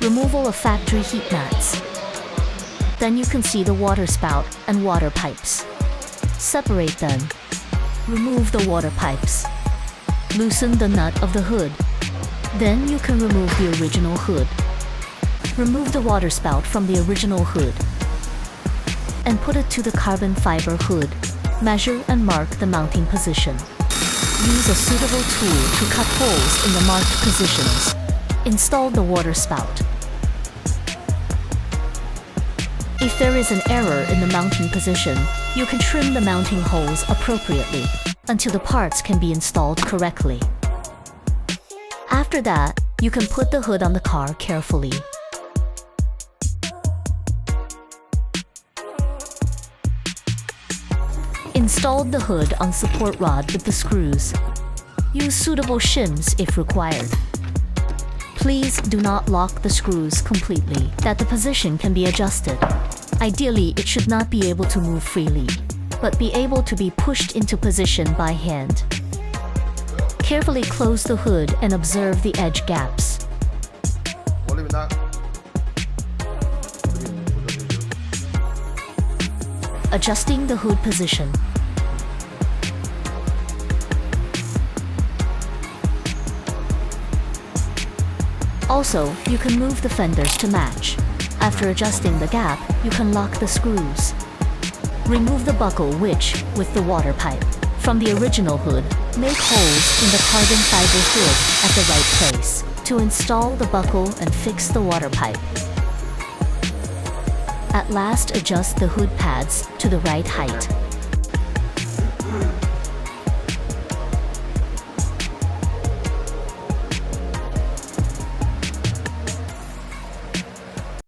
Removal of factory heat mats. Then you can see the water spout and water pipes. Separate them. Remove the water pipes. Loosen the nut of the hood. Then you can remove the original hood. Remove the water spout from the original hood and put it to the carbon fiber hood. Measure and mark the mounting position. Use a suitable tool to cut holes in the marked positions. Install the water spout. If there is an error in the mounting position, you can trim the mounting holes appropriately until the parts can be installed correctly. After that, you can put the hood on the car carefully. Install the hood on support rod with the screws. Use suitable shims if required. Please do not lock the screws completely, that the position can be adjusted. Ideally, it should not be able to move freely, but be able to be pushed into position by hand. Carefully close the hood and observe the edge gaps. Adjusting the hood position. Also, you can move the fenders to match. After adjusting the gap, you can lock the screws. Remove the buckle which, with the water pipe, from the original hood. Make holes in the carbon fiber hood at the right place to install the buckle and fix the water pipe. At last, adjust the hood pads to the right height.